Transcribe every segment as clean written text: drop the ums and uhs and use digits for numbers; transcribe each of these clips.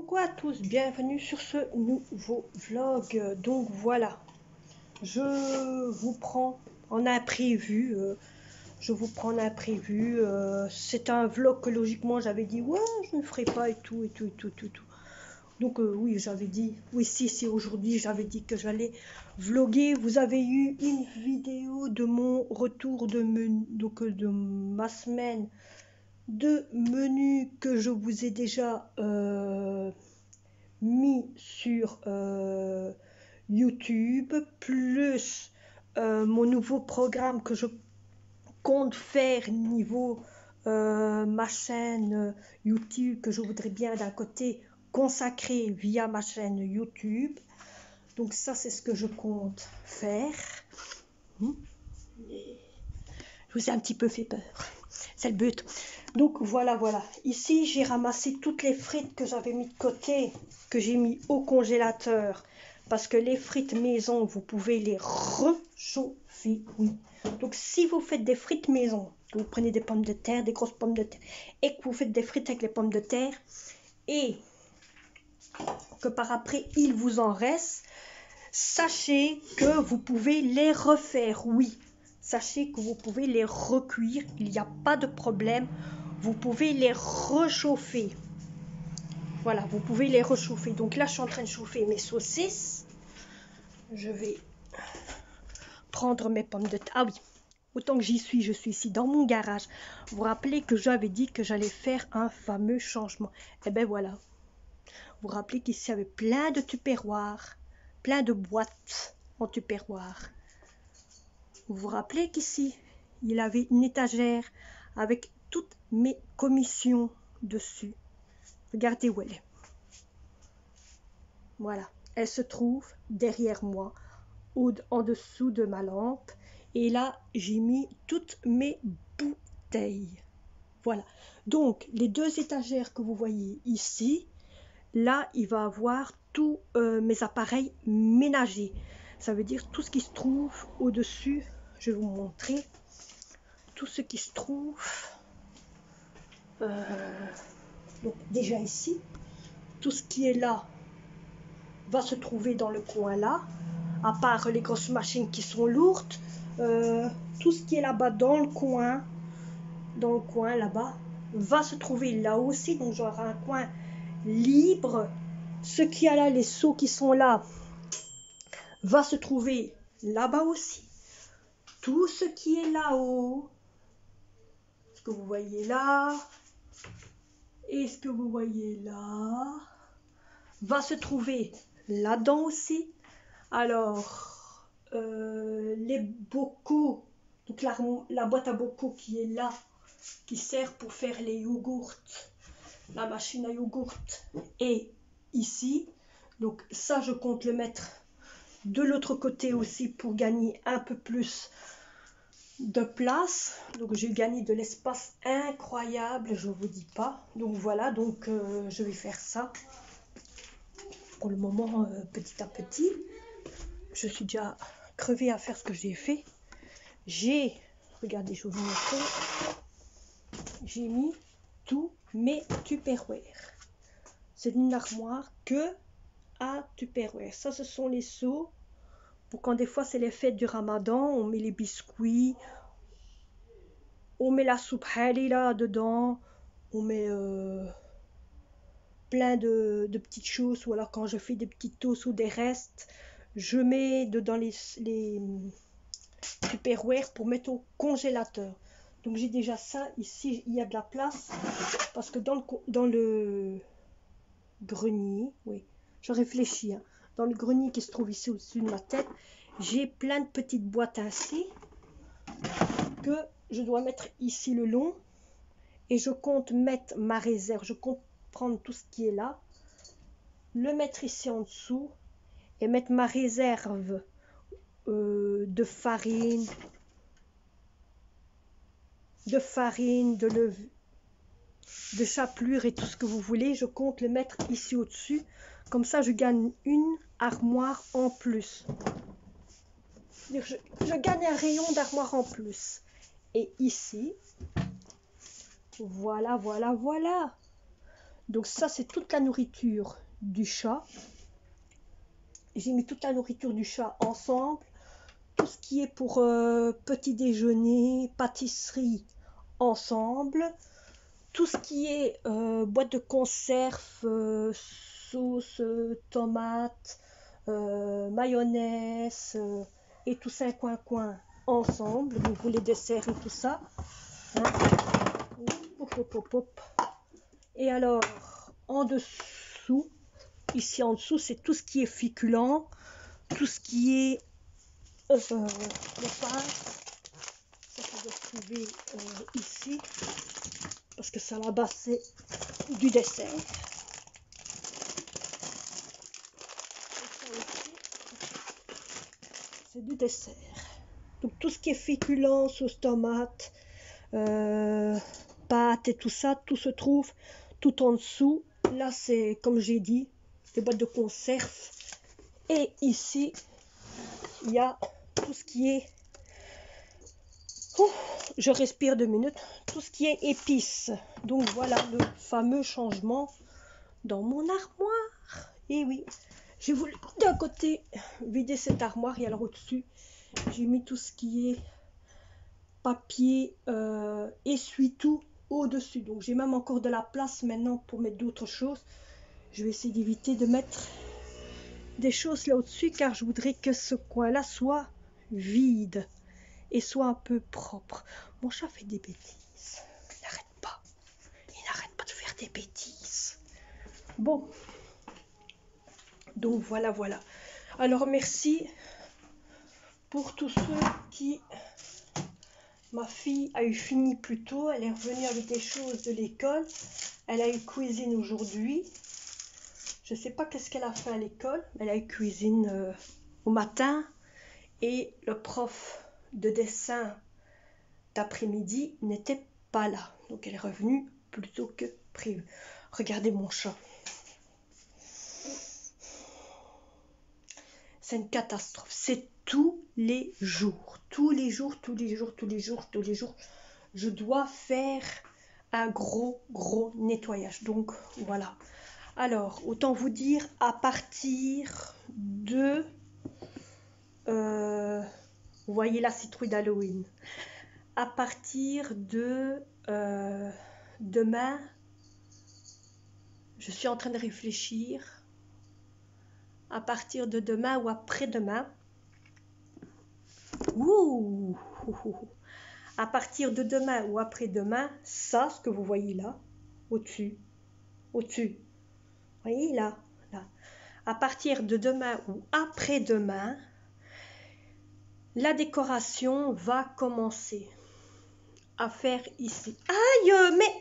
Coucou à tous, bienvenue sur ce nouveau vlog. Donc voilà, je vous prends en imprévu. C'est un vlog que logiquement j'avais dit ouais, je ne ferai pas et tout et tout et tout et tout. Donc oui, j'avais dit, oui si aujourd'hui j'avais dit que j'allais vlogger. Vous avez eu une vidéo de mon retour de de ma semaine de menu que je vous ai déjà mis sur YouTube, plus mon nouveau programme que je compte faire niveau ma chaîne YouTube, que je voudrais bien d'un côté consacrer via ma chaîne YouTube. Donc ça, c'est ce que je compte faire. Je vous ai un petit peu fait peur, c'est le but. Donc voilà. Ici, j'ai ramassé toutes les frites que j'avais mis de côté, que j'ai mis au congélateur. Parce que les frites maison, vous pouvez les réchauffer, oui. Donc si vous faites des frites maison, que vous prenez des pommes de terre, des grosses pommes de terre, et que vous faites des frites avec les pommes de terre, et que par après, il vous en reste, sachez que vous pouvez les refaire, oui. Sachez que vous pouvez les recuire, il n'y a pas de problème. Vous pouvez les réchauffer. Voilà, vous pouvez les réchauffer. Donc là, je suis en train de chauffer mes saucisses. Je vais prendre mes pommes de terre. Ah oui, autant que j'y suis, je suis ici dans mon garage. Vous vous rappelez que j'avais dit que j'allais faire un fameux changement. Eh bien voilà. Vous vous rappelez qu'ici, il y avait plein de tupperwares, plein de boîtes en tupperware. Vous vous rappelez qu'ici, il avait une étagère avec toutes mes commissions dessus. Regardez où elle est. Voilà, elle se trouve derrière moi, en dessous de ma lampe. Et là, j'ai mis toutes mes bouteilles. Voilà. Donc, les deux étagères que vous voyez ici, là, il va avoir tous mes appareils ménagers. Ça veut dire tout ce qui se trouve au-dessus. Je vais vous montrer tout ce qui se trouve. Donc déjà ici, tout ce qui est là va se trouver dans le coin là, à part les grosses machines qui sont lourdes. Tout ce qui est là-bas dans le coin là-bas, va se trouver là aussi. Donc j'aurai un coin libre. Ce qui a là, les seaux qui sont là, va se trouver là-bas aussi. Tout ce qui est là-haut, ce que vous voyez là, et ce que vous voyez là, va se trouver là-dedans aussi. Alors, les bocaux, donc la boîte à bocaux qui est là, qui sert pour faire les yogourts, la machine à yogourt est ici. Donc ça, je compte le mettre de l'autre côté aussi pour gagner un peu plus de place. Donc j'ai gagné de l'espace incroyable, je vous dis pas. Donc voilà, donc je vais faire ça pour le moment, petit à petit. Je suis déjà crevée à faire ce que j'ai fait. Regardez, je vais vous montrer, j'ai mis tous mes tupperware. C'est une armoire que à tupperware. Ça, ce sont les seaux pour quand des fois c'est les fêtes du ramadan, on met les biscuits, on met la soupe halila dedans, on met plein de petites choses, ou alors quand je fais des petits toasts ou des restes, je mets dedans les tupperware pour mettre au congélateur. Donc j'ai déjà ça ici, il y a de la place parce que dans le grenier, oui, je réfléchis, hein, dans le grenier qui se trouve ici au-dessus de ma tête, j'ai plein de petites boîtes ainsi que je dois mettre ici le long, et je compte mettre ma réserve, je compte prendre tout ce qui est là, le mettre ici en dessous et mettre ma réserve de farine, de levure, de chapelure et tout ce que vous voulez. Je compte le mettre ici au-dessus. Comme ça, je gagne une armoire en plus. Je gagne un rayon d'armoire en plus. Et ici, voilà. Donc ça, c'est toute la nourriture du chat. J'ai mis toute la nourriture du chat ensemble. Tout ce qui est pour petit déjeuner, pâtisserie ensemble. Tout ce qui est boîte de conserve, sauce, tomate, mayonnaise et tout ça coin ensemble. Donc vous les desserts et tout ça. Hein. Hop, hop, hop, hop. Et alors, en dessous, ici en dessous, c'est tout ce qui est féculent, tout ce qui est le pain. Ça doit se trouver ici, parce que ça là-bas, c'est du dessert. C'est du dessert. Donc tout ce qui est féculent, sauce tomate, pâtes et tout ça, tout se trouve tout en dessous. Là, c'est, comme j'ai dit, des boîtes de conserve. Et ici, il y a tout ce qui est... Oh, je respire 2 minutes. Tout ce qui est épices. Donc voilà le fameux changement dans mon armoire. Et oui, j'ai voulu d'un côté vider cette armoire. Et alors au-dessus, j'ai mis tout ce qui est papier, essuie-tout au-dessus. Donc j'ai même encore de la place maintenant pour mettre d'autres choses. Je vais essayer d'éviter de mettre des choses là au-dessus, car je voudrais que ce coin-là soit vide et soit un peu propre. Mon chat fait des bêtises. Il n'arrête pas. Il n'arrête pas de faire des bêtises. Bon. Donc voilà, voilà. Alors merci pour tous ceux qui... Ma fille a eu fini plus tôt. Elle est revenue avec des choses de l'école. Elle a eu cuisine aujourd'hui. Je ne sais pas qu'est-ce qu'elle a fait à l'école. Elle a eu cuisine au matin. Et le prof de dessin d'après-midi n'était pas là. Donc elle est revenue plus tôt que prévu. Regardez mon chat. C'est une catastrophe. C'est tous les jours. Tous les jours, tous les jours, tous les jours, tous les jours. Je dois faire un gros nettoyage. Donc voilà. Alors, autant vous dire, à partir de... vous voyez la citrouille d'Halloween. À partir de demain, je suis en train de réfléchir. À partir de demain ou après-demain. À partir de demain ou après-demain, ça, ce que vous voyez là, au-dessus. Au-dessus. Vous voyez là, là. À partir de demain ou après-demain, la décoration va commencer à faire ici. Aïe, mais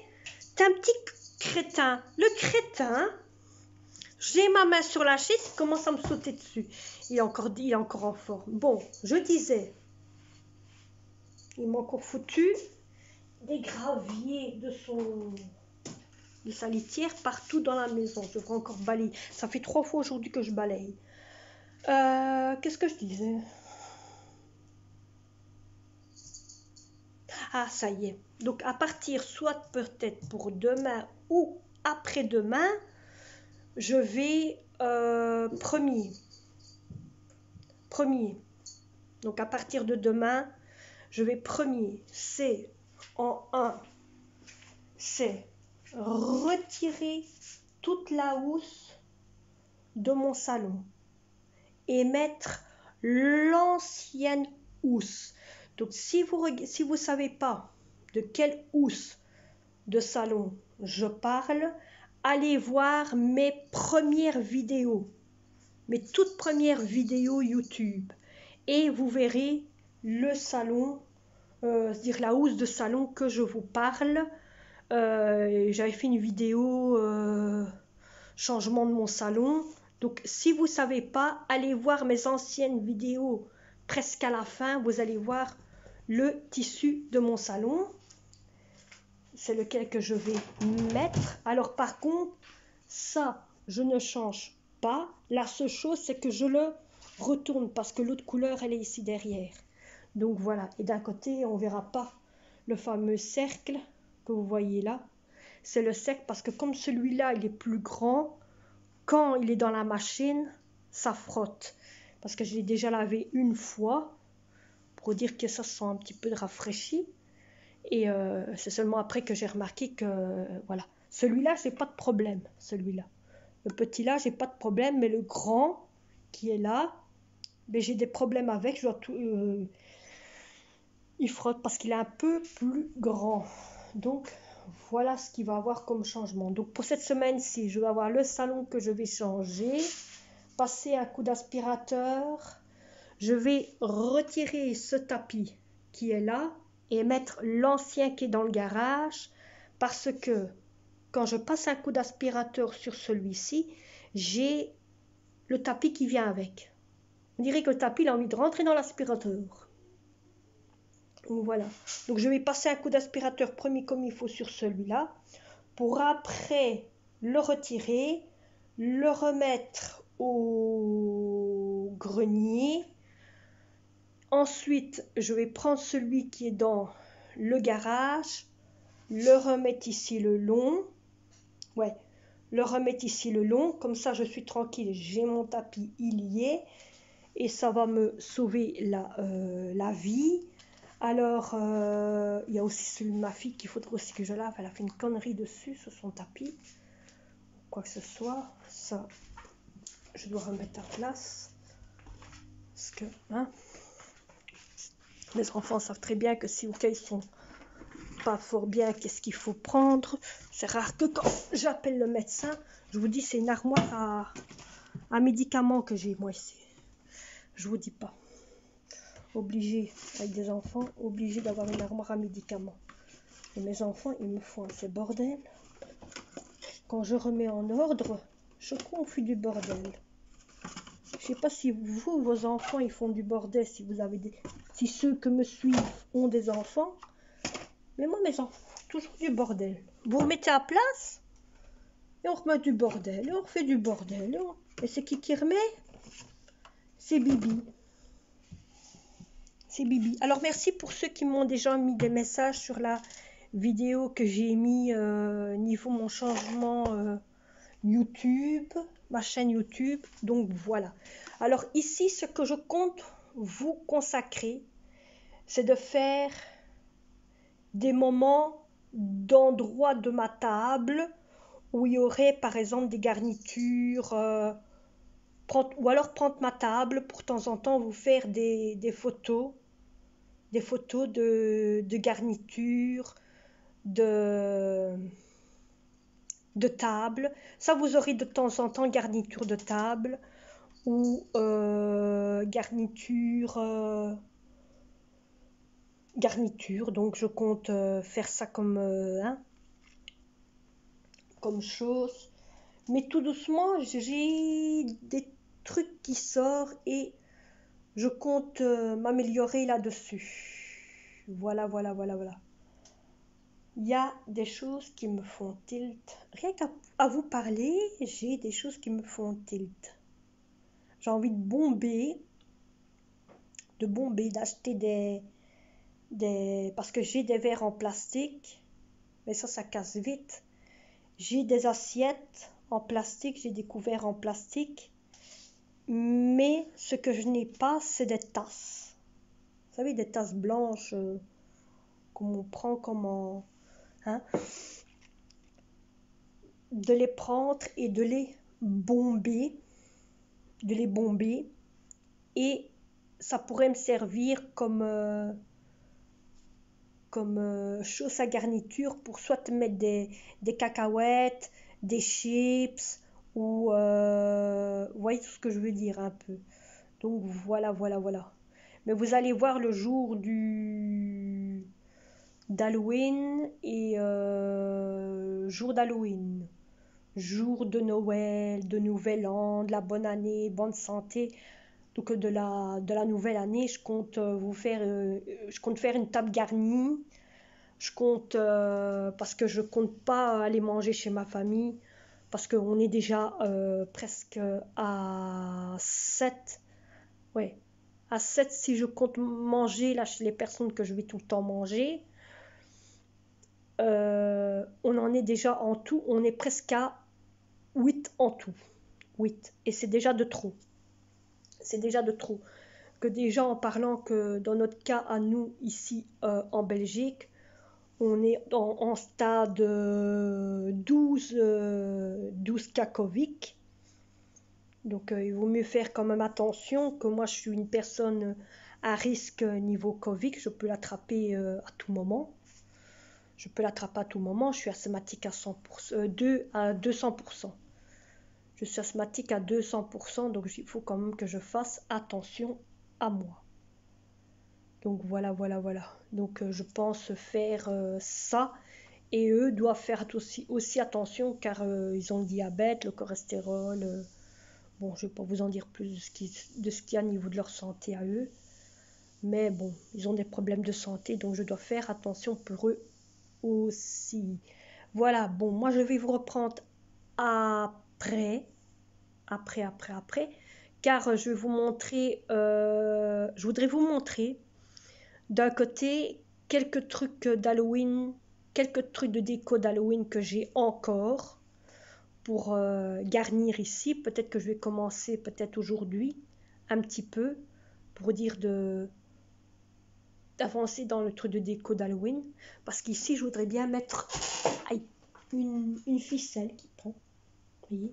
t'es un petit crétin. Le crétin, j'ai ma main sur la chaise, il commence à me sauter dessus. Il est encore en forme. Bon, je disais, il m'a encore foutu des graviers de sa litière partout dans la maison. Je devrais encore balayer. Ça fait 3 fois aujourd'hui que je balaye. Qu'est-ce que je disais? Ah, ça y est. Donc, à partir, soit peut-être pour demain ou après-demain, je vais premier. Donc, à partir de demain, je vais premier. C'est en 1. C'est retirer toute la housse de mon salon et mettre l'ancienne housse. Donc, si vous savez pas de quelle housse de salon je parle, allez voir mes premières vidéos, mes toutes premières vidéos YouTube, et vous verrez le salon, c'est-à-dire la housse de salon que je vous parle. J'avais fait une vidéo changement de mon salon. Donc, si vous ne savez pas, allez voir mes anciennes vidéos presque à la fin. Vous allez voir le tissu de mon salon. C'est lequel que je vais mettre. Alors, par contre, ça, je ne change pas. La seule chose, c'est que je le retourne parce que l'autre couleur, elle est ici derrière. Donc, voilà. Et d'un côté, on ne verra pas le fameux cercle que vous voyez là. c'est le sec, parce que comme celui-là, il est plus grand, quand il est dans la machine, ça frotte. Parce que je l'ai déjà lavé une fois, pour dire que ça se sent un petit peu rafraîchi. Et c'est seulement après que j'ai remarqué que, voilà. Celui-là, j'ai pas de problème, celui-là. Le petit là, j'ai pas de problème, mais le grand qui est là, ben, j'ai des problèmes avec. Je dois tout, il frotte parce qu'il est un peu plus grand. Donc, voilà ce qu'il va avoir comme changement. Donc, pour cette semaine-ci, je vais avoir le salon que je vais changer, passer un coup d'aspirateur. Je vais retirer ce tapis qui est là et mettre l'ancien qui est dans le garage, parce que quand je passe un coup d'aspirateur sur celui-ci, j'ai le tapis qui vient avec. On dirait que le tapis il a envie de rentrer dans l'aspirateur. Donc voilà. Donc je vais passer un coup d'aspirateur premier comme il faut sur celui-là, pour après le retirer, le remettre au grenier. Ensuite, je vais prendre celui qui est dans le garage, le remettre ici le long. Ouais, le remettre ici le long. Comme ça, je suis tranquille. J'ai mon tapis, il y est. Et ça va me sauver la vie. Alors, il y a aussi celui de ma fille qu'il faudrait aussi que je lave. Elle a fait une connerie dessus, sur son tapis. Quoi que ce soit, ça, je dois remettre à place. Parce que, hein, les enfants savent très bien que si ils sont pas fort bien, qu'est-ce qu'il faut prendre. C'est rare que quand j'appelle le médecin, je vous dis, c'est une armoire à médicaments que j'ai, moi, ici. Je vous dis pas. Obligé, avec des enfants, obligé d'avoir une armoire à médicaments. Et mes enfants, ils me font ces bordel. Quand je remets en ordre, je confie du bordel. Je sais pas si vous, vos enfants, ils font du bordel, si vous avez si ceux que me suivent ont des enfants. Mais moi, mes enfants, toujours du bordel. Vous remettez à place, et on remet du bordel, et on refait du bordel. Et c'est qui remet? C'est Bibi. C'est Bibi. Alors, merci pour ceux qui m'ont déjà mis des messages sur la vidéo que j'ai mis niveau mon changement YouTube, ma chaîne YouTube. Donc, voilà. Alors, ici, ce que je compte vous consacrer, c'est de faire des moments d'endroit de ma table où il y aurait par exemple des garnitures, ou alors prendre ma table pour de temps en temps vous faire des photos de garnitures, de table. Ça, vous aurez de temps en temps garniture de table ou garniture. Donc je compte faire ça comme comme chose. Mais tout doucement, j'ai des trucs qui sortent et je compte m'améliorer là-dessus. Voilà. Il y a des choses qui me font tilt. Rien qu'à vous parler, j'ai des choses qui me font tilt. J'ai envie de bomber, d'acheter parce que j'ai des verres en plastique, mais ça casse vite. J'ai des assiettes en plastique, j'ai des couverts en plastique, mais ce que je n'ai pas, c'est des tasses. Vous savez, des tasses blanches qu'on prend comme hein, de les prendre et de les bomber, et ça pourrait me servir comme chose à garniture pour soit mettre des cacahuètes, des chips, ou vous voyez tout ce que je veux dire un peu. Donc voilà. Mais vous allez voir le jour d'Halloween et jour d'Halloween, jour de Noël, de Nouvel An, de la bonne année, bonne santé. Donc de la nouvelle année, je compte faire une table garnie. Je compte parce que je compte pas aller manger chez ma famille parce qu'on est déjà presque à 7. Ouais, à 7 si je compte manger là chez les personnes que je vais tout le temps manger. on en est déjà en tout, on est presque à 8 en tout. 8. Et c'est déjà de trop. C'est déjà de trop. Que déjà en parlant que dans notre cas à nous, ici en Belgique, on est en stade 12 cas Covid. Donc il vaut mieux faire quand même attention que moi je suis une personne à risque niveau Covid, je peux l'attraper à tout moment. Je peux l'attraper à tout moment, je suis asthmatique à 200%. Je suis asthmatique à 200%, donc il faut quand même que je fasse attention à moi. Donc voilà. Donc je pense faire ça. Et eux doivent faire aussi attention car ils ont le diabète, le cholestérol. Bon, je ne vais pas vous en dire plus de ce qu'il y a au niveau de leur santé à eux. Mais bon, ils ont des problèmes de santé, donc je dois faire attention pour eux aussi. Voilà, bon, moi je vais vous reprendre après, car je vais vous montrer, je voudrais vous montrer d'un côté quelques trucs d'Halloween, quelques trucs de déco d'Halloween que j'ai encore pour garnir ici. Peut-être que je vais commencer peut-être aujourd'hui un petit peu pour dire d'avancer dans le truc de déco d'Halloween, parce qu'ici je voudrais bien mettre une ficelle qui prend, vous voyez,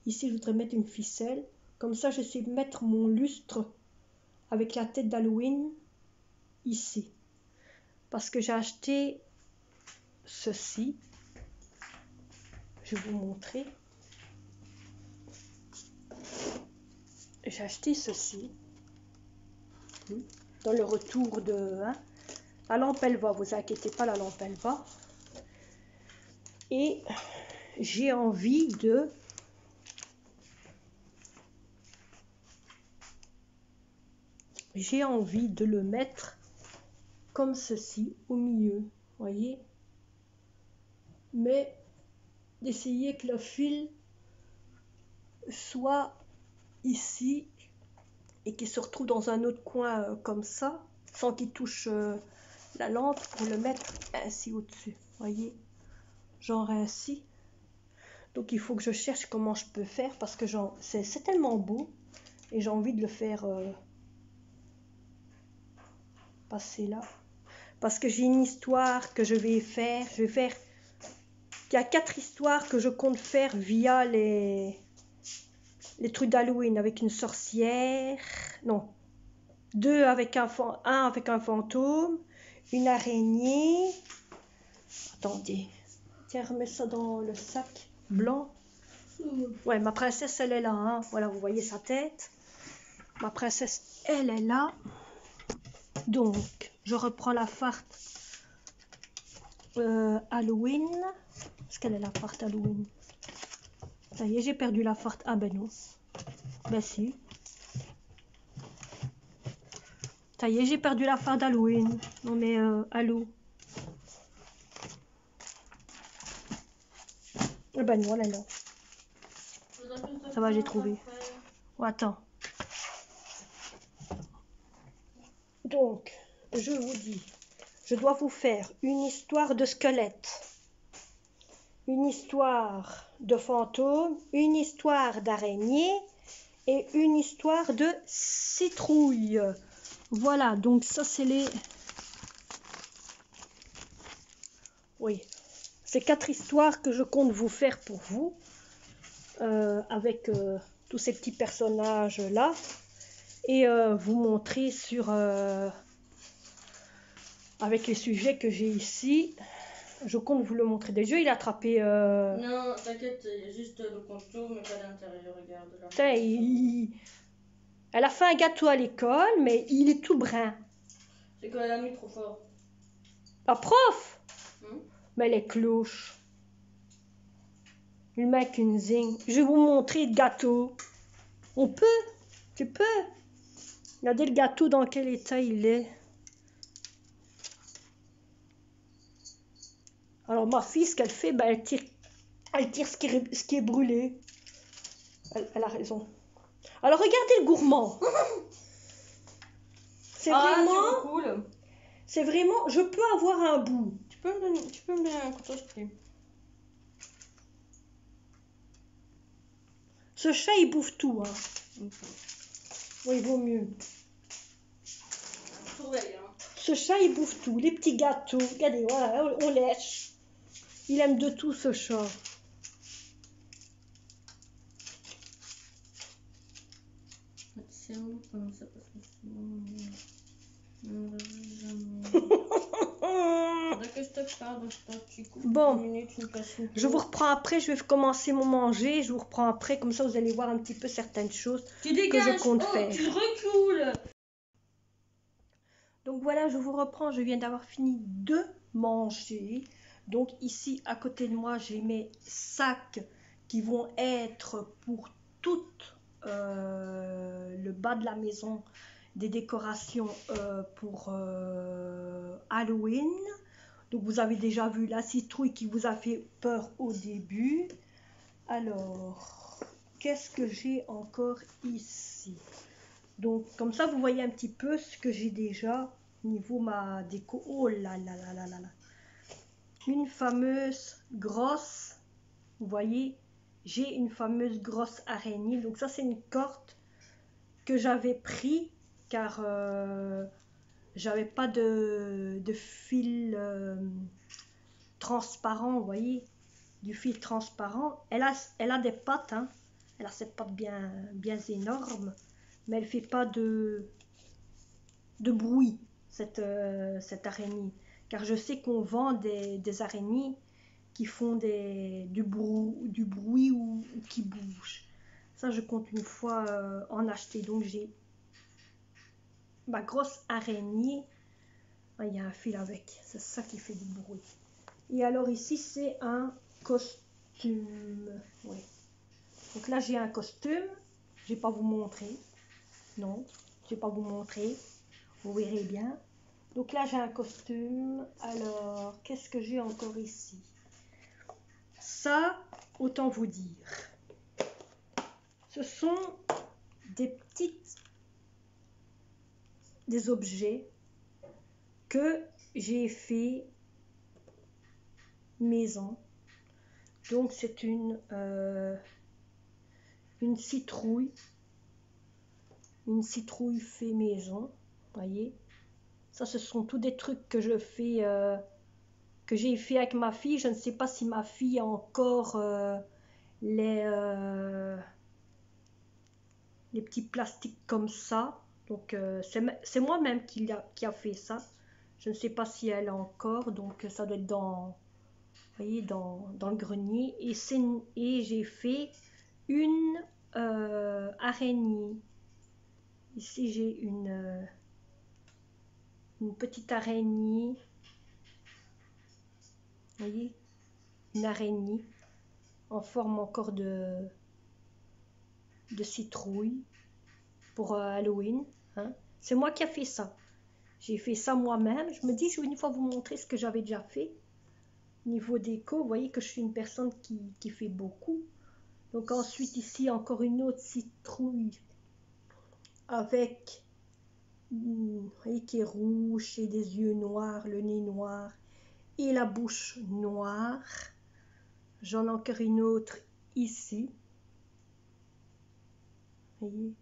ici je voudrais mettre une ficelle, comme ça je sais mettre mon lustre avec la tête d'Halloween ici, parce que j'ai acheté ceci, je vais vous montrer, j'ai acheté ceci dans le retour de la lampe elle va, vous inquiétez pas, la lampe elle va, et j'ai envie de le mettre comme ceci au milieu, voyez, mais d'essayer que le fil soit ici et qu'il se retrouve dans un autre coin comme ça, sans qu'il touche la lampe, pour le mettre ainsi au-dessus, voyez, genre ainsi. Donc il faut que je cherche comment je peux faire, parce que c'est tellement beau et j'ai envie de le faire passer là, parce que j'ai une histoire que je vais faire. Il y a 4 histoires que je compte faire via les trucs d'Halloween, avec une sorcière, non, 2 avec un fantôme, une araignée. Attendez, tiens, remets ça dans le sac blanc. Ouais, ma princesse elle est là, hein. Voilà, vous voyez sa tête. Ma princesse elle est là. Donc je reprends la farde Halloween. Est-ce qu'elle est la farde Halloween? Ça y est, j'ai perdu la farde. Ah ben non. Ben si. Ça y est, j'ai perdu la farde Halloween. Non mais allô. Eh ben non, elle est là. Ça va, j'ai trouvé. Oh, attends. Donc, je vous dis, je dois vous faire une histoire de squelette, une histoire de fantôme, une histoire d'araignée et une histoire de citrouille. Voilà, donc ça c'est les... Oui, c'est 4 histoires que je compte vous faire pour vous, avec tous ces petits personnages là, et vous montrer sur... avec les sujets que j'ai ici. Je compte vous le montrer. Déjà, il a attrapé... Non, t'inquiète, il y a juste le contour, mais pas l'intérieur, regarde. Là. Putain, elle a fait un gâteau à l'école, mais il est tout brun. C'est qu'elle a mis trop fort. La prof Mais elle est cloche. Le mec, une zing. Je vais vous montrer le gâteau. On peut. Tu peux. Regardez le gâteau dans quel état il est. Alors ma fille, ce qu'elle fait, ben, elle tire ce qui est brûlé. Elle a raison. Alors regardez le gourmand. C'est vraiment... cool. C'est vraiment... Je peux avoir un bout. peux me donner un couteau, s'il te plaît? Ce chat, il bouffe tout, hein. Ok. Oui, il vaut mieux. Surveille, hein. Ce chat, il bouffe tout. Les petits gâteaux. Regardez, voilà, on lèche. Il aime de tout, ce chat. C'est où comme ça? Parce que sinon, on va jamais. Faudrait que je te parle de petit coup. Bon. 1 minute, une place, une Je vous reprends après. Je vais commencer mon manger. Je vous reprends après. Comme ça, vous allez voir un petit peu certaines choses Tu que dégages. je compte Oh, faire. tu recoules. Donc voilà, je vous reprends. Je viens d'avoir fini de manger. Donc ici, à côté de moi, j'ai mes sacs qui vont être pour tout le bas de la maison, des décorations pour Halloween. Donc vous avez déjà vu la citrouille qui vous a fait peur au début. Alors, qu'est-ce que j'ai encore ici? Donc comme ça, vous voyez un petit peu ce que j'ai déjà niveau ma déco. Oh là là là là là là. Une fameuse grosse, vous voyez, j'ai une fameuse grosse araignée. Donc ça, c'est une corde que j'avais pris car j'avais pas de fil transparent, vous voyez, du fil transparent. Elle a des pattes, hein. Elle a ses pattes bien énormes, mais elle fait pas de bruit, cette araignée. Car je sais qu'on vend des araignées qui font du bruit ou qui bougent. Ça, je compte une fois en acheter. Donc, j'ai ma grosse araignée. Ah, il y a un fil avec. C'est ça qui fait du bruit. Et alors, ici, c'est un costume. Oui. Donc là, j'ai un costume. Je vais pas vous montrer. Non, je vais pas vous montrer. Vous verrez bien. Donc là, j'ai un costume. Alors, qu'est-ce que j'ai encore ici? Ça, autant vous dire. Ce sont des objets que j'ai fait maison. Donc, c'est une citrouille. Une citrouille fait maison. Voyez? Ça, ce sont tous des trucs que je fais, que j'ai fait avec ma fille. Je ne sais pas si ma fille a encore les petits plastiques comme ça. Donc, c'est moi-même qui a fait ça. Je ne sais pas si elle a encore. Donc, ça doit être dans, vous voyez, dans le grenier. Et j'ai fait une araignée. Ici, j'ai une petite araignée. Vous voyez, une araignée en forme encore de citrouille pour Halloween. Hein. C'est moi qui ai fait ça. J'ai fait ça moi-même. Je me dis, je vais une fois vous montrer ce que j'avais déjà fait. Niveau déco, vous voyez que je suis une personne qui fait beaucoup. Donc ensuite, ici, encore une autre citrouille avec, vous voyez, qui est rouge et des yeux noirs, le nez noir et la bouche noire. J'en ai encore une autre ici. Vous voyez.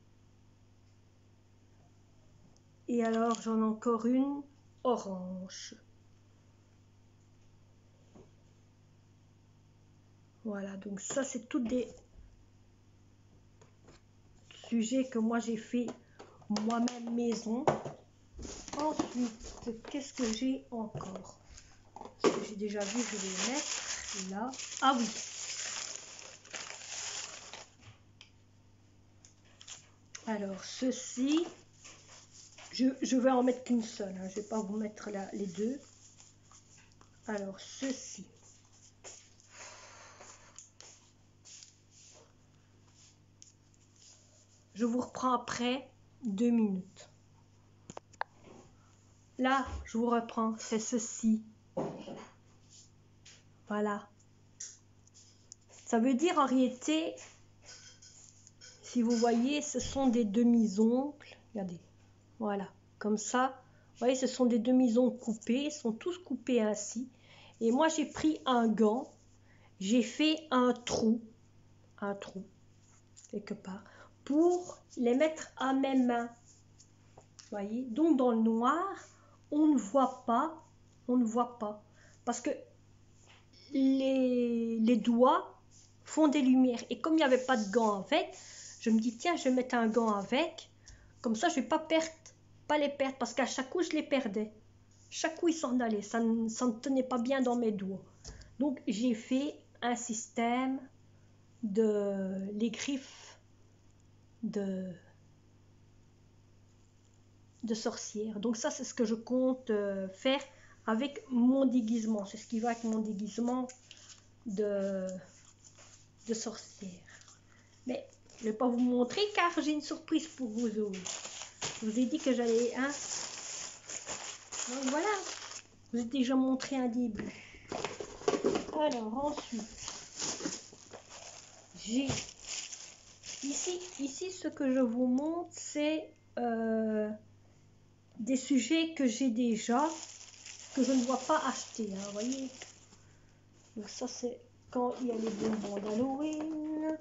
Et alors, j'en ai encore une orange. Voilà, donc ça, c'est tous des sujets que moi, j'ai fait moi-même maison. Ensuite, qu'est-ce que j'ai encore? Ce que j'ai déjà vu, je vais le mettre là. Ah oui. Alors, ceci, je vais en mettre qu'une seule. Hein. Je ne vais pas vous mettre là, les deux. Alors, ceci. Je vous reprends après 2 minutes. Là, je vous reprends, c'est ceci. Voilà. Ça veut dire en réalité, si vous voyez, ce sont des demi-ongles. Regardez, voilà, comme ça. Vous voyez, ce sont des demi-ongles coupés, ils sont tous coupés ainsi. Et moi, j'ai pris un gant, j'ai fait un trou, quelque part, pour les mettre à mes mains. Voyez, donc dans le noir, on ne voit pas, parce que les doigts font des lumières. Et comme il n'y avait pas de gants avec, je me dis, tiens, je vais mettre un gant avec, comme ça, je ne vais pas les perdre, parce qu'à chaque coup, je les perdais. Chaque coup, ils s'en allaient, ça ne tenait pas bien dans mes doigts. Donc, j'ai fait un système les griffes de sorcière. Donc ça, c'est ce que je compte faire avec mon déguisement. C'est ce qui va avec mon déguisement de sorcière. Mais je ne vais pas vous montrer car j'ai une surprise pour vous autres. Je vous ai dit que j'allais... Hein, donc voilà, je vous ai déjà montré un début. Alors ensuite, j'ai... Ici, ce que je vous montre, c'est... des sujets que j'ai déjà, que je ne dois pas acheter, hein, vous voyez. Donc ça, c'est quand il y a les bonbons d'Halloween,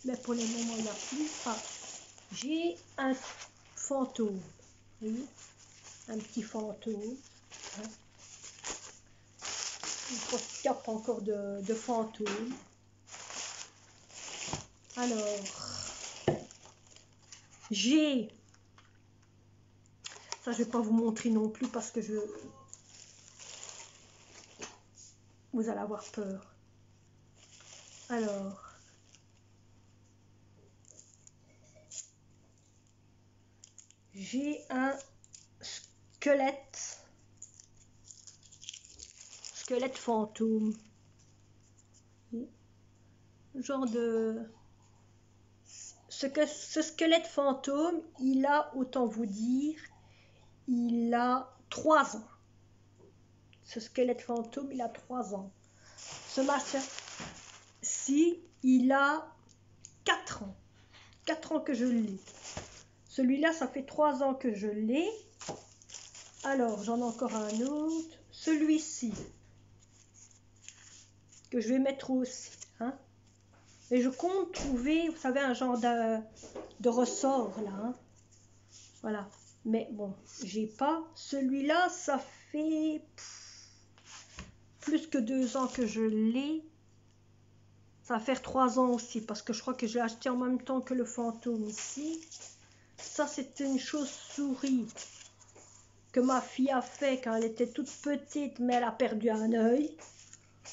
mais pour le moment, il n'y a plus. Ah, j'ai un fantôme, vous voyez, un petit fantôme. Hein. Une grosse cape encore de fantôme. Alors, j'ai... Ça, je ne vais pas vous montrer non plus parce que vous allez avoir peur. Alors, j'ai un squelette fantôme. Genre de... Ce squelette fantôme, il a, autant vous dire, il a 3 ans. Ce squelette fantôme, il a 3 ans. Ce machin-ci, il a 4 ans. 4 ans que je l'ai. Celui-là, ça fait 3 ans que je l'ai. Alors, j'en ai encore un autre. Celui-ci, que je vais mettre aussi. Hein. Et je compte trouver, vous savez, un genre de ressort, là. Hein. Voilà. Mais bon, j'ai pas. Celui-là, ça fait plus que 2 ans que je l'ai. Ça va faire 3 ans aussi, parce que je crois que je l'ai acheté en même temps que le fantôme ici. Ça, c'était une chauve-souris que ma fille a fait quand elle était toute petite, mais elle a perdu un œil.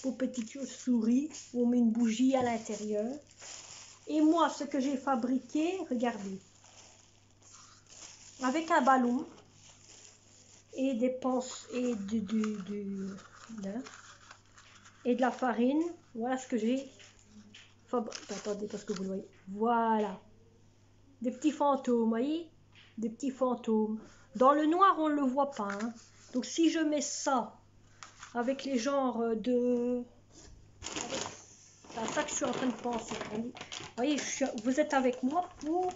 Pour petite chauve-souris, on met une bougie à l'intérieur. Et moi, ce que j'ai fabriqué, regardez, avec un ballon et des pinces et et de la farine, voilà ce que j'ai. Attendez, parce que vous le voyez. Voilà. Des petits fantômes, vous voyez? Des petits fantômes. Dans le noir, on ne le voit pas. Hein. Donc, si je mets ça avec les genres de... C'est à ça que je suis en train de penser. Vous voyez, vous êtes avec moi pour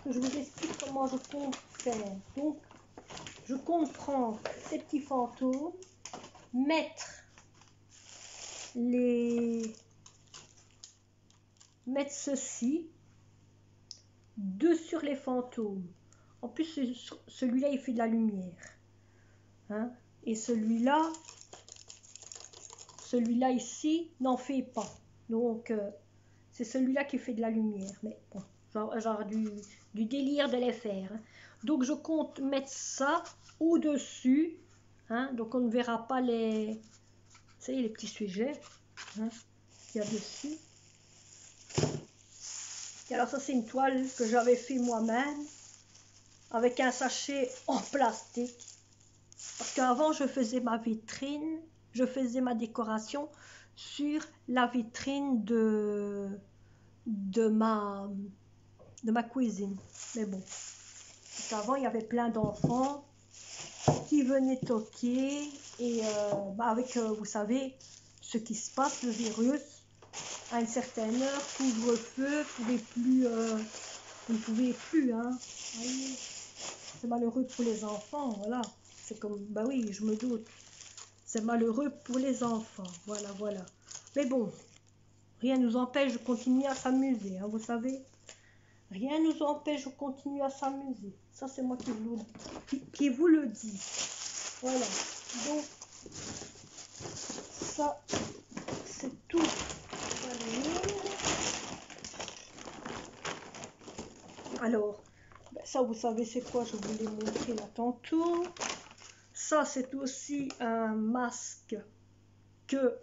que je vous explique comment je compte faire. Donc, je compte prendre ces petits fantômes, mettre ceci sur les fantômes. En plus, celui-là, il fait de la lumière. Hein? Et celui-là ici, n'en fait pas. Donc, c'est celui-là qui fait de la lumière. Mais bon, genre du délire de les faire. Hein. Donc, je compte mettre ça au-dessus. Hein? Donc, on ne verra pas les petits sujets hein, qu'il y a dessus. Et alors, ça, c'est une toile que j'avais fait moi-même avec un sachet en plastique. Parce qu'avant, je faisais ma vitrine, je faisais ma décoration sur la vitrine de ma cuisine. Mais bon, parce qu'avant, il y avait plein d'enfants qui venaient toquer. Et avec, vous savez, ce qui se passe, le virus, à une certaine heure, couvre-feu, vous ne pouvez plus. Hein. C'est malheureux pour les enfants, voilà. C'est comme, bah oui, je me doute. C'est malheureux pour les enfants. Voilà, voilà. Mais bon, rien ne nous empêche de continuer à s'amuser, hein, vous savez. Rien ne nous empêche de continuer à s'amuser. Ça, c'est moi qui vous le dis. Voilà. Donc, ça, c'est tout. Alors, ben ça, vous savez, c'est quoi? Je vous l'ai montré là tantôt. Ça, c'est aussi un masque que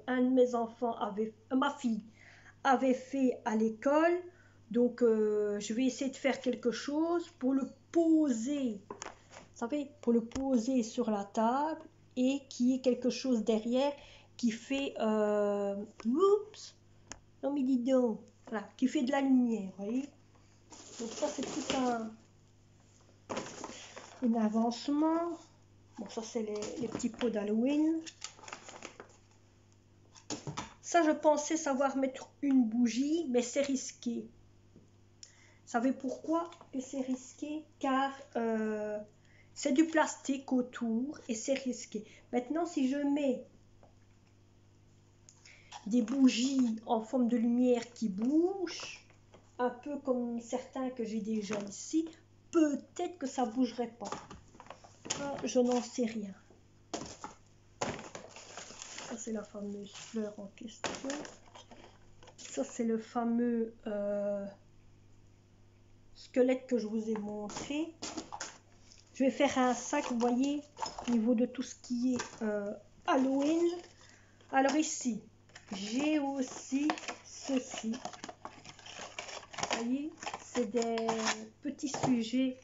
un de mes enfants avait, ma fille avait fait à l'école. Donc, je vais essayer de faire quelque chose pour le poser, vous savez, pour le poser sur la table et qu'il y ait quelque chose derrière qui fait, oups, non mais dis donc, voilà, qui fait de la lumière, vous voyez. Donc ça, c'est tout un avancement. Bon, ça, c'est les petits pots d'Halloween. Ça, je pensais savoir mettre une bougie, mais c'est risqué. Vous savez pourquoi c'est risqué? Car c'est du plastique autour et c'est risqué. Maintenant, si je mets des bougies en forme de lumière qui bougent, un peu comme certains que j'ai déjà ici, peut-être que ça ne bougerait pas. Je n'en sais rien. Ça, c'est la fameuse fleur en question. Ça, c'est le fameux squelette que je vous ai montré. Je vais faire un sac, vous voyez, au niveau de tout ce qui est Halloween. Alors ici, j'ai aussi ceci. Vous voyez, c'est des petits sujets.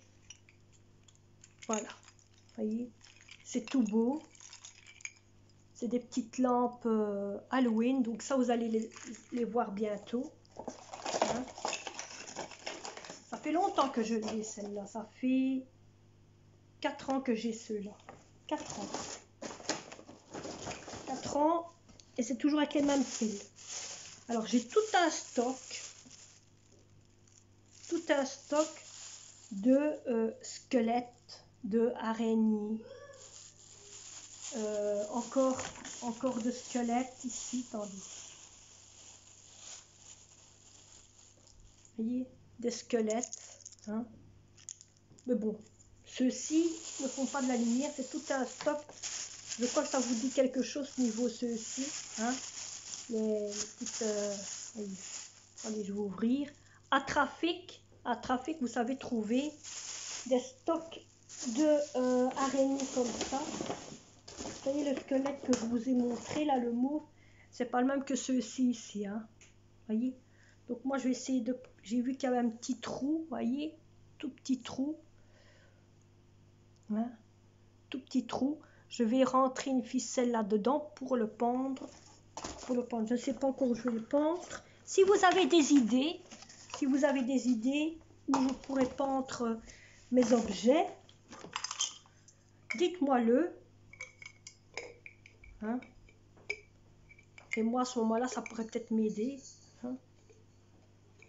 Voilà, vous voyez, c'est tout beau. C'est des petites lampes Halloween. Donc ça, vous allez les voir bientôt. Hein. Ça fait longtemps que je l'ai, celle-là. Ça fait 4 ans que j'ai ceux-là. 4 ans. 4 ans. Et c'est toujours avec les mêmes fils. Alors, j'ai tout un stock. Tout un stock de squelettes, de araignées. Encore de squelettes ici. Attendez. Vous voyez, des squelettes. Hein. Mais bon, ceux-ci ne font pas de la lumière. C'est tout un stock. Je crois que ça vous dit quelque chose niveau ceux-ci. Hein. Les petites... allez, je vais ouvrir. À trafic, vous savez trouver des stocks de araignées comme ça. Vous voyez le squelette que je vous ai montré, là, le mauve, c'est pas le même que ceux-ci ici. Hein. Voyez. Donc moi, je vais essayer de... J'ai vu qu'il y avait un petit trou, voyez, tout petit trou. Hein. Tout petit trou. Je vais rentrer une ficelle là-dedans pour le pendre. Je ne sais pas encore où je vais le pendre. Si vous avez des idées, où je pourrais pendre mes objets, dites-moi-le. Hein. Et moi, à ce moment-là, ça pourrait peut-être m'aider. Hein.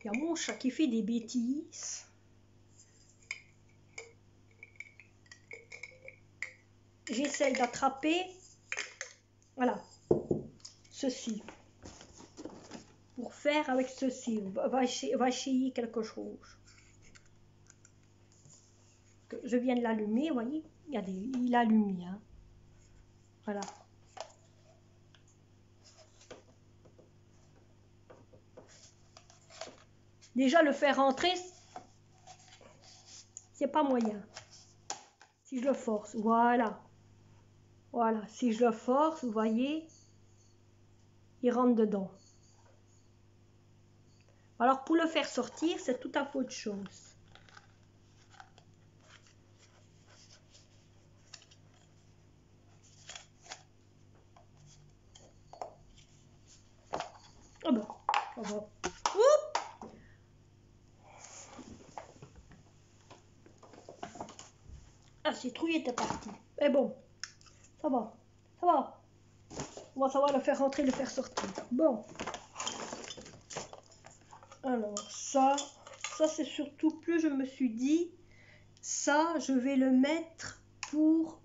Il y a mon chat qui fait des bêtises. J'essaie d'attraper, voilà, ceci. Pour faire avec ceci, va essayer quelque chose. Je viens de l'allumer, vous voyez, il a allumé. Hein. Voilà. Déjà, le faire rentrer, c'est pas moyen. Si je le force, voilà. Voilà, si je le force, vous voyez, il rentre dedans. Alors, pour le faire sortir, c'est tout à fait autre chose. Oh ben, ça va. Oups. Ah, citrouille était parti. Mais bon, ça va, ça va. On va savoir le faire rentrer, le faire sortir. Bon. Alors, ça c'est surtout plus, je me suis dit, ça, je vais le mettre pour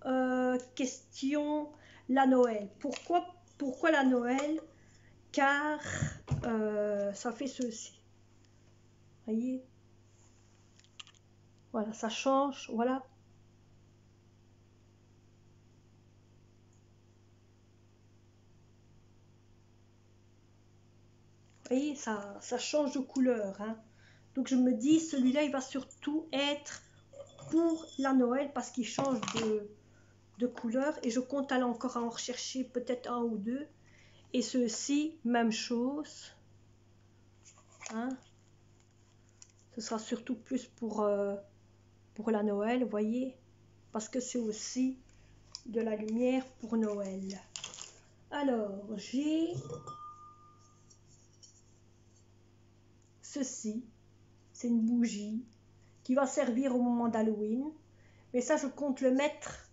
question la Noël. Pourquoi la Noël? Car ça fait ceci. Voyez? Voilà, ça change, voilà. Vous voyez, ça change de couleur, hein. Donc je me dis, celui-là, il va surtout être pour la Noël parce qu'il change de couleur. Et je compte aller encore en rechercher peut-être un ou deux. Et ceux-ci, même chose. Hein. Ce sera surtout plus pour la Noël, vous voyez. Parce que c'est aussi de la lumière pour Noël. Alors, j'ai ceci. C'est une bougie qui va servir au moment d'Halloween. Mais ça, je compte le mettre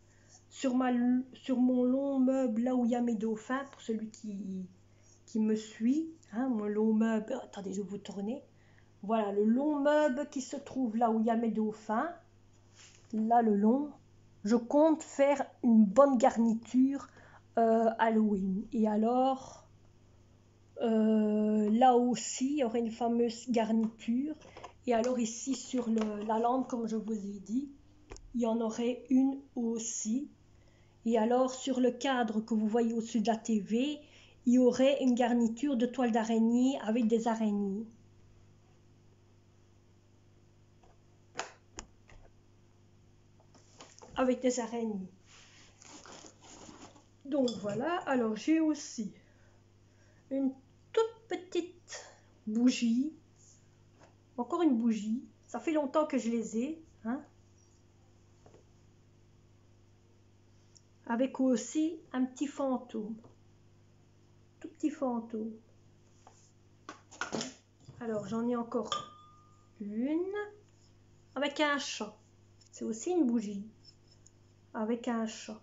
sur mon long meuble, là où il y a mes dauphins, pour celui qui me suit. Hein, mon long meuble, attendez, je vais vous tourner. Voilà, le long meuble qui se trouve là où il y a mes dauphins. Là, le long. Je compte faire une bonne garniture Halloween. Et alors, là aussi, il y aurait une fameuse garniture. Et alors ici, sur la lampe, comme je vous ai dit, il y en aurait une aussi. Et alors, sur le cadre que vous voyez au-dessus de la TV, il y aurait une garniture de toile d'araignée avec des araignées. Avec des araignées. Donc voilà, alors j'ai aussi une toute petite bougie. Encore une bougie. Ça fait longtemps que je les ai. Hein. Avec aussi un petit fantôme. Tout petit fantôme. Alors j'en ai encore une. Avec un chat. C'est aussi une bougie. Avec un chat.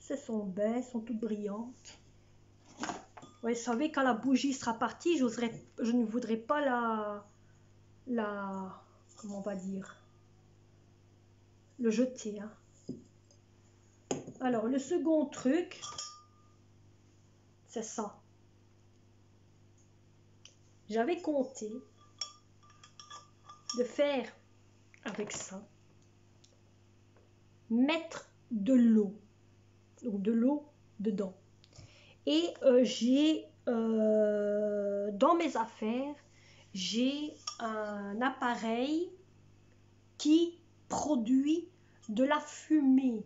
Elles sont belles, elles sont toutes brillantes. Ouais, vous savez, quand la bougie sera partie, je ne voudrais pas comment on va dire, le jeter. Hein. Alors, le second truc, c'est ça. J'avais compté de faire avec ça, mettre de l'eau. Donc, de l'eau dedans. Et j'ai, dans mes affaires, j'ai un appareil qui produit de la fumée.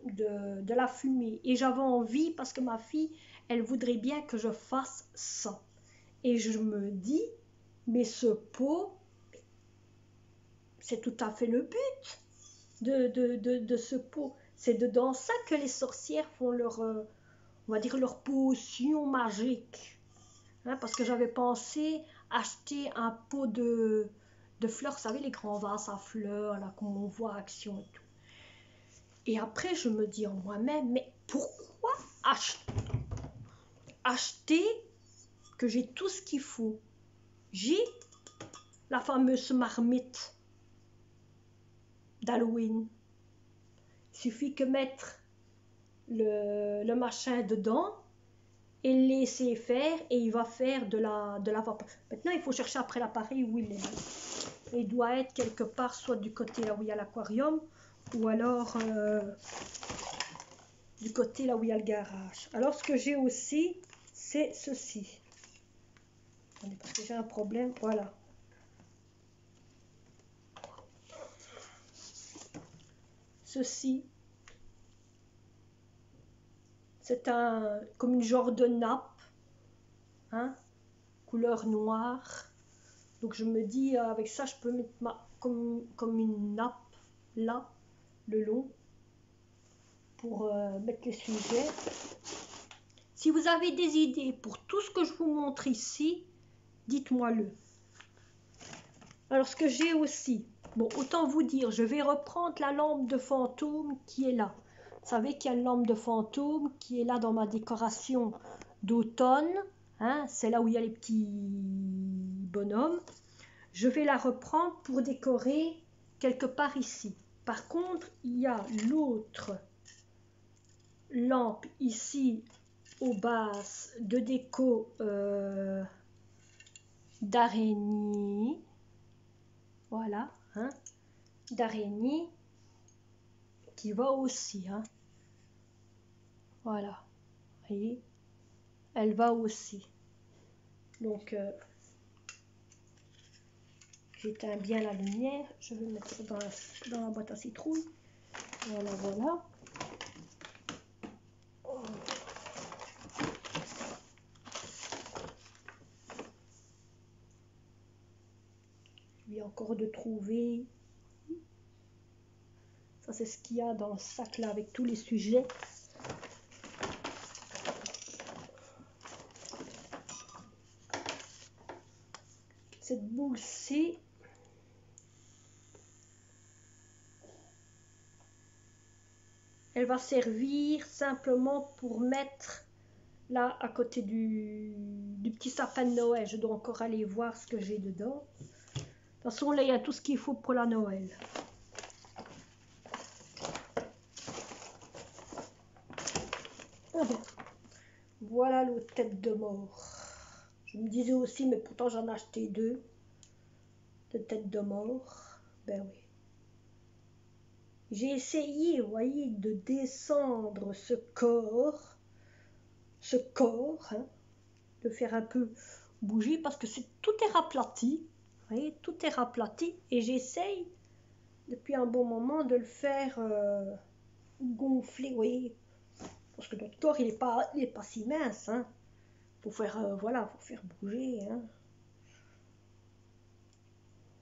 De la fumée. Et j'avais envie, parce que ma fille, elle voudrait bien que je fasse ça. Et je me dis, mais ce pot, c'est tout à fait le but de ce pot. C'est dedans ça que les sorcières font leur, on va dire, leur potion magique. Hein, parce que j'avais pensé acheter un pot de fleurs, vous savez, les grands vases à fleurs, là, comme on voit à Action et tout. Et après, je me dis en moi-même, mais pourquoi acheter que j'ai tout ce qu'il faut? J'ai la fameuse marmite d'Halloween. Il suffit que mettre le machin dedans et le laisser faire et il va faire de la vapeur. Maintenant, il faut chercher après l'appareil où il est. Il doit être quelque part, soit du côté là où il y a l'aquarium ou alors du côté là où il y a le garage. Alors, ce que j'ai aussi, c'est ceci. Attendez, parce que j'ai un problème. Voilà. Ceci, c'est comme une genre de nappe, hein, couleur noire. Donc je me dis, avec ça, je peux mettre comme une nappe là, le long, pour mettre les sujets. Si vous avez des idées pour tout ce que je vous montre ici, dites-moi-le. Alors ce que j'ai aussi, bon, autant vous dire, je vais reprendre la lampe de fantôme qui est là. Vous savez qu'il y a une lampe de fantôme qui est là dans ma décoration d'automne. Hein, c'est là où il y a les petits bonhommes. Je vais la reprendre pour décorer quelque part ici. Par contre, il y a l'autre lampe ici aux bases de déco d'araignée. Voilà, hein, d'araignée qui va aussi. Hein. Voilà, vous voyez, elle va aussi. Donc, j'éteins bien la lumière. Je vais mettre ça dans la boîte à citrouille. Voilà, voilà. Je viens encore de trouver. Ça, c'est ce qu'il y a dans le sac là avec tous les sujets. Cette boule-ci, elle va servir simplement pour mettre là à côté du petit sapin de Noël. Je dois encore aller voir ce que j'ai dedans. De toute façon, là, il y a tout ce qu'il faut pour la Noël. Voilà l'autre tête de mort. Je me disais aussi, mais pourtant j'en ai acheté 2 de tête de mort. Ben oui. J'ai essayé, vous voyez, de descendre ce corps, hein, de faire un peu bouger parce que tout est raplati. Vous voyez, tout est raplati et j'essaye depuis un bon moment de le faire gonfler, vous voyez, parce que notre corps il est pas si mince, hein. Faut faire voilà, faut faire bouger, hein.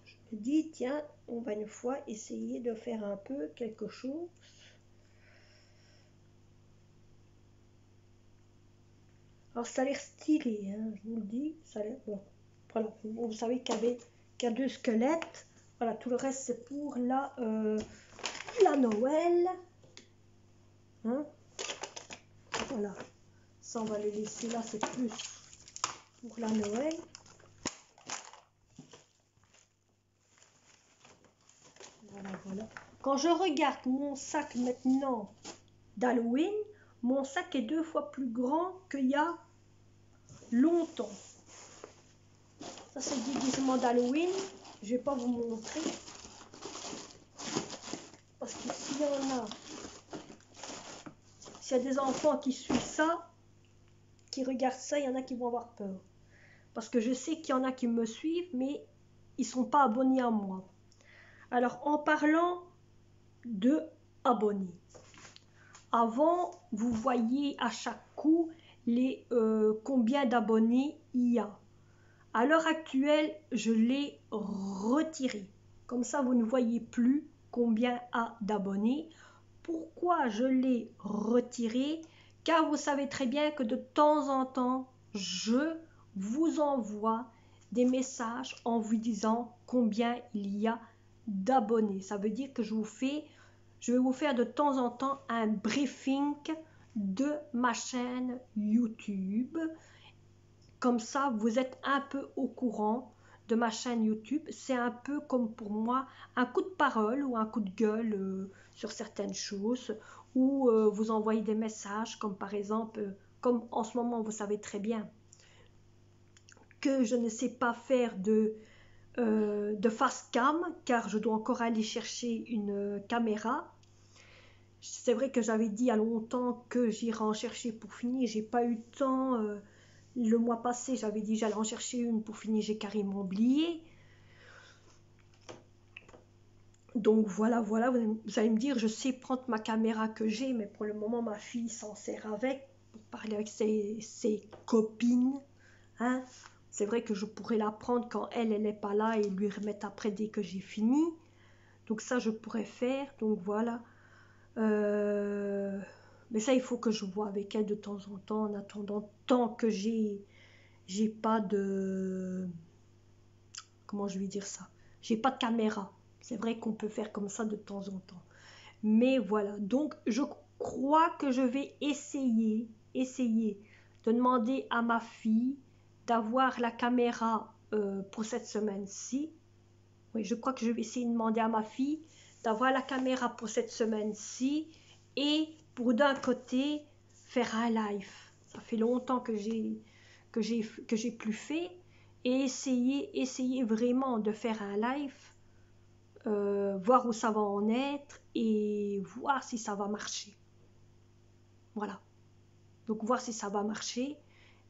Je me dis tiens, on va une fois essayer de faire un peu quelque chose. Alors ça a l'air stylé, hein, je vous le dis, ça a l'air bon. Voilà, vous savez qu'il y a 2 squelettes. Voilà, tout le reste c'est pour la Noël. Hein? Voilà, ça on va le laisser là, c'est plus pour la Noël. Voilà, voilà. Quand je regarde mon sac maintenant d'Halloween, mon sac est 2 fois plus grand qu'il y a longtemps. Ça c'est le déguisement d'Halloween. Je vais pas vous montrer. Parce que s'il y en a, s'il y a des enfants qui suivent ça, qui regardent ça, il y en a qui vont avoir peur. Parce que je sais qu'il y en a qui me suivent, mais ils ne sont pas abonnés à moi. Alors, en parlant de abonnés, avant, vous voyez à chaque coup les combien d'abonnés il y a. À l'heure actuelle, je l'ai retiré. Comme ça, vous ne voyez plus combien a d'abonnés. Pourquoi je l'ai retiré? Car vous savez très bien que de temps en temps, je vous envoie des messages en vous disant combien il y a d'abonnés. Ça veut dire que je vais vous faire de temps en temps un briefing de ma chaîne YouTube. Comme ça, vous êtes un peu au courant de ma chaîne YouTube. C'est un peu comme pour moi un coup de parole ou un coup de gueule sur certaines choses, ou vous envoyez des messages comme par exemple, comme en ce moment vous savez très bien que je ne sais pas faire de face cam car je dois encore aller chercher une caméra. C'est vrai que j'avais dit il y a longtemps que j'irai en chercher pour finir, j'ai pas eu le temps. Le mois passé, j'avais dit j'allais en chercher une pour finir, j'ai carrément oublié. Donc voilà, vous allez me dire, je sais prendre ma caméra que j'ai, mais pour le moment, ma fille s'en sert avec pour parler avec ses copines. Hein. C'est vrai que je pourrais la prendre quand elle n'est pas là et lui remettre après dès que j'ai fini. Donc ça, je pourrais faire. Donc voilà. Mais ça, il faut que je vois avec elle de temps en temps, en attendant, tant que j'ai pas de... Comment je vais dire ça? J'ai pas de caméra. C'est vrai qu'on peut faire comme ça de temps en temps. Mais voilà, donc je crois que je vais essayer de demander à ma fille d'avoir la caméra pour cette semaine-ci. Oui, je crois que je vais essayer de demander à ma fille d'avoir la caméra pour cette semaine-ci et pour d'un côté faire un live. Ça fait longtemps que j'ai plus fait et essayer vraiment de faire un live, voir où ça va en être et voir si ça va marcher. Voilà. Donc voir si ça va marcher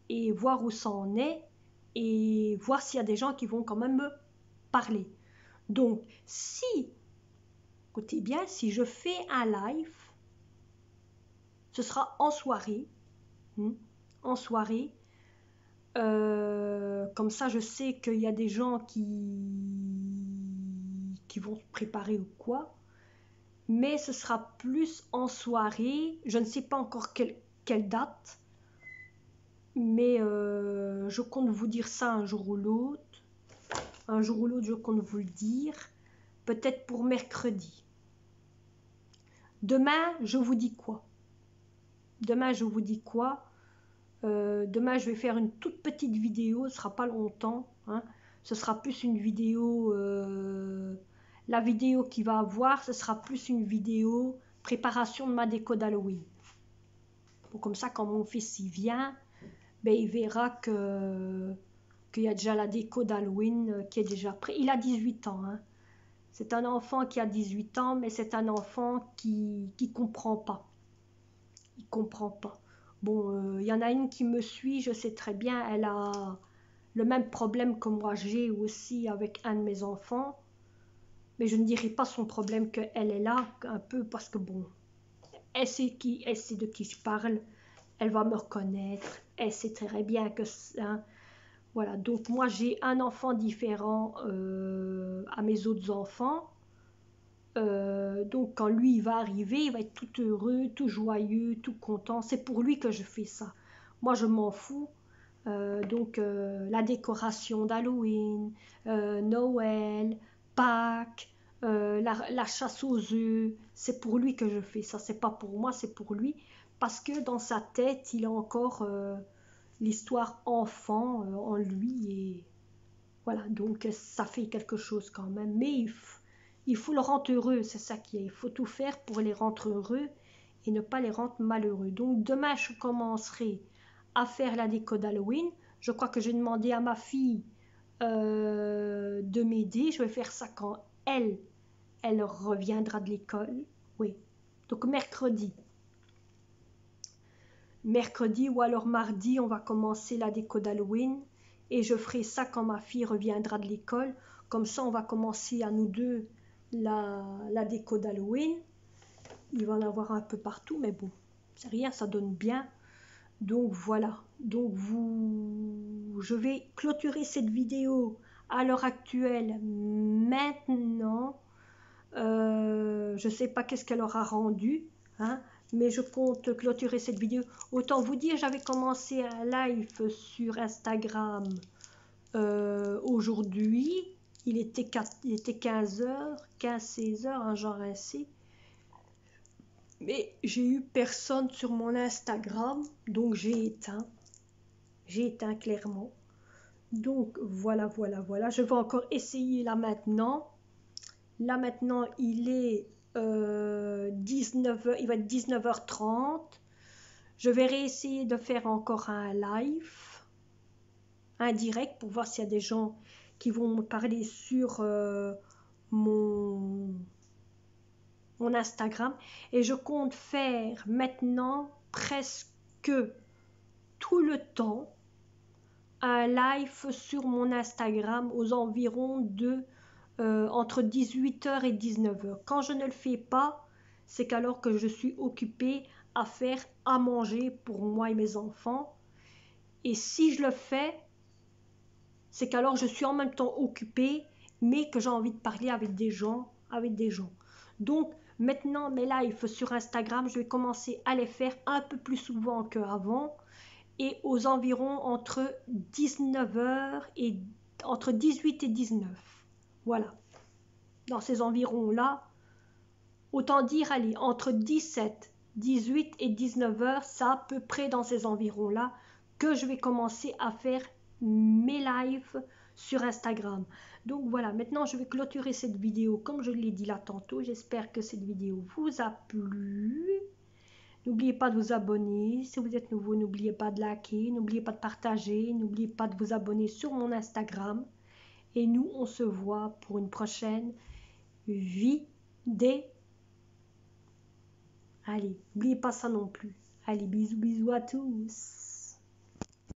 et voir où ça en est et voir s'il y a des gens qui vont quand même me parler. Donc si, écoutez bien, si je fais un live, ce sera en soirée, en soirée. Comme ça, je sais qu'il y a des gens qui vont se préparer ou quoi. Mais ce sera plus en soirée. Je ne sais pas encore quelle date. Mais je compte vous dire ça un jour ou l'autre. Un jour ou l'autre, je compte vous le dire. Peut-être pour mercredi. Demain, je vous dis quoi? Demain, je vous dis quoi? Demain, je vais faire une toute petite vidéo. Ce ne sera pas longtemps. Ce sera plus une vidéo... la vidéo qu'il va avoir, ce sera plus une vidéo préparation de ma déco d'Halloween. Bon, comme ça, quand mon fils y vient, ben, il verra qu'il y a déjà la déco d'Halloween qui est déjà prête. Il a 18 ans. C'est un enfant qui a 18 ans, mais c'est un enfant qui comprend pas. Il comprend pas. Bon, il y en a une qui me suit, je sais très bien, elle a le même problème que moi j'ai aussi avec un de mes enfants. Mais je ne dirai pas son problème qu'elle est là, un peu, parce que bon, elle sait de qui je parle, elle va me reconnaître, elle sait très bien que... voilà, donc moi j'ai un enfant différent à mes autres enfants. Donc quand lui il va arriver, il va être tout heureux, tout joyeux, tout content. C'est pour lui que je fais ça. Moi je m'en fous. Donc la décoration d'Halloween, Noël, Pâques, la chasse aux œufs, c'est pour lui que je fais ça. C'est pas pour moi, c'est pour lui. Parce que dans sa tête, il a encore l'histoire enfant en lui. Et voilà, donc ça fait quelque chose quand même. Mais il faut le rendre heureux, c'est ça qui est. Il faut tout faire pour les rendre heureux et ne pas les rendre malheureux. Donc demain, je commencerai à faire la déco d'Halloween. Je crois que j'ai demandé à ma fille de m'aider. Je vais faire ça quand elle reviendra de l'école. Oui, donc mercredi. Mercredi ou alors mardi, on va commencer la déco d'Halloween. Et je ferai ça quand ma fille reviendra de l'école. Comme ça, on va commencer à nous deux la déco d'Halloween. Il va en avoir un peu partout, mais bon, c'est rien, ça donne bien. Donc voilà, donc je vais clôturer cette vidéo à l'heure actuelle maintenant. Je ne sais pas qu'est-ce qu'elle aura rendu, mais je compte clôturer cette vidéo. Autant vous dire, j'avais commencé un live sur Instagram aujourd'hui. Il était 15h, 15-16h, un genre ainsi. Mais j'ai eu personne sur mon Instagram, donc j'ai éteint. J'ai éteint clairement. Donc voilà. Je vais encore essayer là maintenant. Là maintenant, il est 19h, il va être 19h30. Je vais réessayer de faire encore un live, un direct, pour voir s'il y a des gens qui vont me parler sur mon Instagram. Et je compte faire maintenant presque tout le temps un live sur mon Instagram aux environs de entre 18h et 19h. Quand je ne le fais pas, c'est qu'alors que je suis occupée à faire à manger pour moi et mes enfants. Et si je le fais, c'est qu'alors je suis en même temps occupée, mais que j'ai envie de parler avec des gens. Donc maintenant, mes lives sur Instagram, je vais commencer à les faire un peu plus souvent qu'avant. Et aux environs entre 19h et entre 18 et 19. Voilà. Dans ces environs-là, autant dire, allez, entre 17, 18 et 19h, c'est à peu près dans ces environs-là que je vais commencer à faire mes lives sur Instagram. Donc voilà, maintenant je vais clôturer cette vidéo comme je l'ai dit là tantôt. J'espère que cette vidéo vous a plu. N'oubliez pas de vous abonner. Si vous êtes nouveau, n'oubliez pas de liker, n'oubliez pas de partager, n'oubliez pas de vous abonner sur mon Instagram. Et nous, on se voit pour une prochaine vidéo. Allez, n'oubliez pas ça non plus. Allez, bisous, bisous à tous.